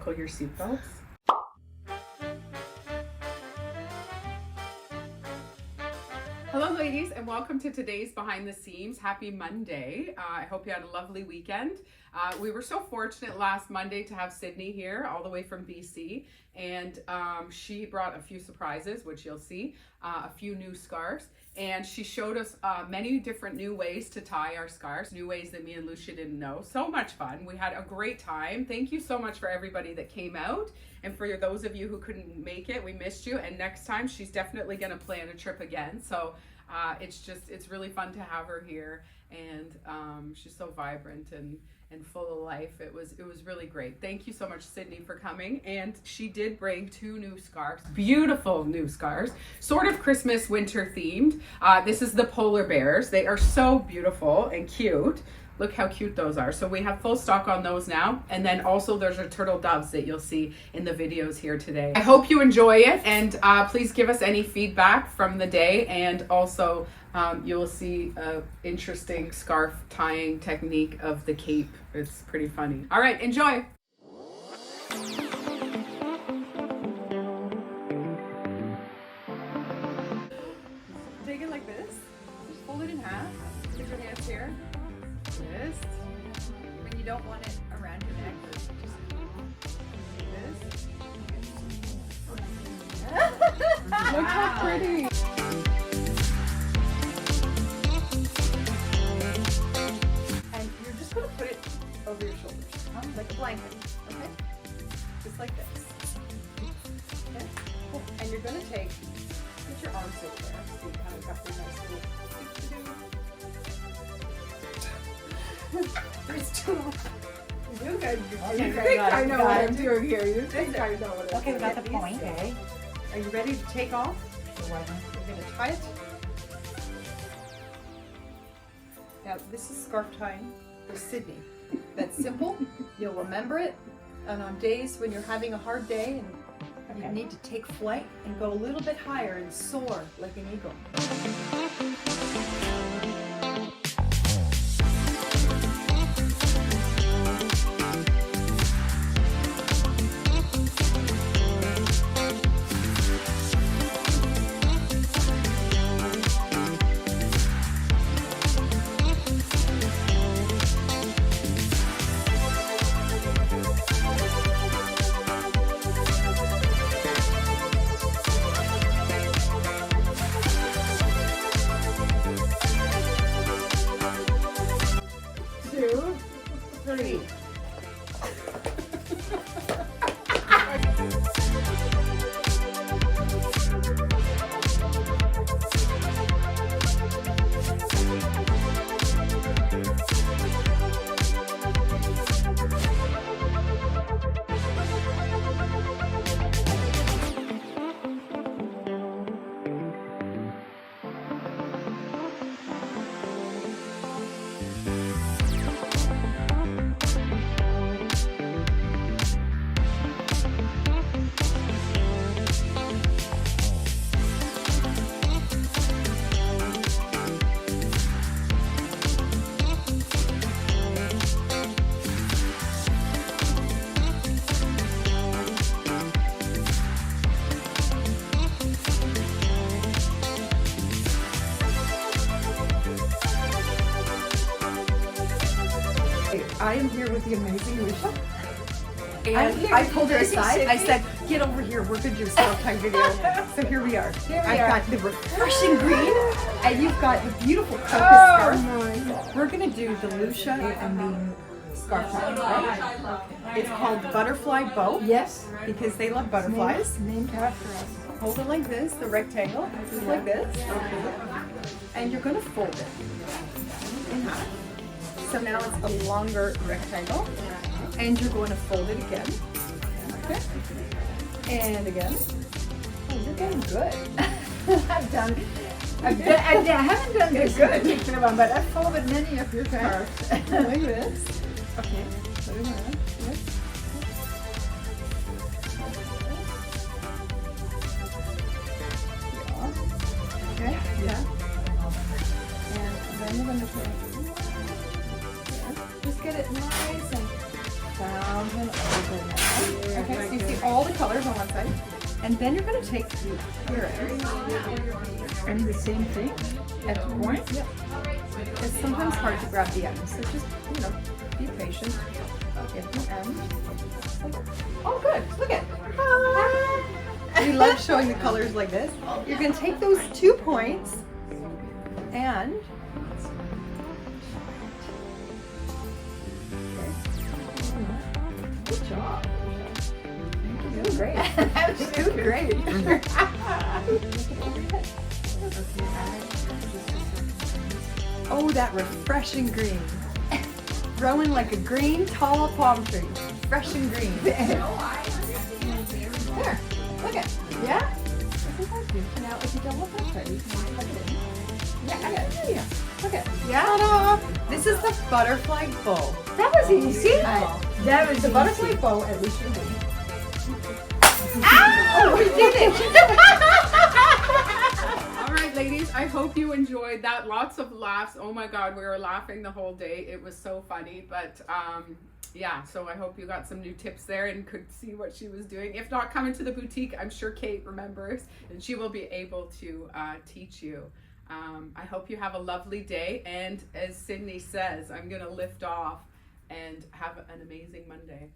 buckle your seatbelts. Hello ladies, and welcome to today's Behind the Seams. Happy Monday. I hope you had a lovely weekend. We were so fortunate last Monday to have Cydney here all the way from BC, and she brought a few surprises, which you'll see, a few new scarves, and she showed us many different new ways to tie our scarves, new ways that me and Lousje didn't know. So much fun. We had a great time. Thank you so much for everybody that came out, and for those of you who couldn't make it, we missed you, and next time she's definitely going to plan a trip again. So it's really fun to have her here, and she's so vibrant and full of life. It was really great. Thank you so much, Cydney, for coming. And she did bring two new scarves, beautiful new scarves, sort of Christmas winter themed. This is the polar bears. They are so beautiful and cute. Look how cute those are. So we have full stock on those now. And then also there's our turtle doves that you'll see in the videos here today. I hope you enjoy it, and please give us any feedback from the day. And also you'll see an interesting scarf tying technique of the cape. It's pretty funny. All right, enjoy. Take it like this. Just fold it in half. Put your hands here. This. When you don't want it around your neck, just this. Look how pretty. And you're just going to put it over your shoulders, like a blanket, okay? Just like this. Okay? Cool. And you're going to put your arms over there, so you kind of got your nice little There's two. You guys, you think I know what I'm doing here. You think I know what I'm doing. okay, we got the point. Okay. Are you ready to take off? We're going to tie it. Now, this is scarf tying for Cydney. That's simple. You'll remember it. And on days when you're having a hard day and you need to take flight and go a little bit higher and soar like an eagle. I am here with the amazing Lousje. And I pulled her aside. I said, get over here, we're going to do a scarf tying video. So here we are. I've got the refreshing green, and you've got the beautiful crocus scarf. We're going to do the Lousje and Bean scarf tying, right? It's called Butterfly Bow. Yes. Because they love butterflies. Named after us. Hold it like this, the rectangle, just like this. And you're going to fold it in half. So now it's a longer rectangle, and you're going to fold it again, okay, and again. Oh, you're getting good. I haven't done this in particular one, but I've folded many of your scarves. Like this. Okay, put it on. Yes. Okay, yeah. And then we're going to put just get it nice and round and over now. colors on one side. And then you're going to take your And the same thing at the point? Yeah. It's sometimes hard to grab the ends, so just, be patient. Get the end. Oh, good. Look at We love showing the colors like this. You're going to take those 2 points and good job. You're doing great. You're doing great. Oh, that refreshing green. Growing like a green, tall palm tree. Refreshing green. There. Look at. Yeah? Now, if you don't look up there, you can plug it in. Yeah. Look at. Yeah. This is the butterfly bow. That was easy. That was the butterfly bow at Lousje Bean. Oh, we did it. All right, ladies, I hope you enjoyed that. Lots of laughs. Oh my God, we were laughing the whole day. It was so funny. But yeah, so I hope you got some new tips there and could see what she was doing. If not, come into the boutique. I'm sure Kate remembers and she will be able to teach you. I hope you have a lovely day. And as Cydney says, I'm going to lift off and have an amazing Monday.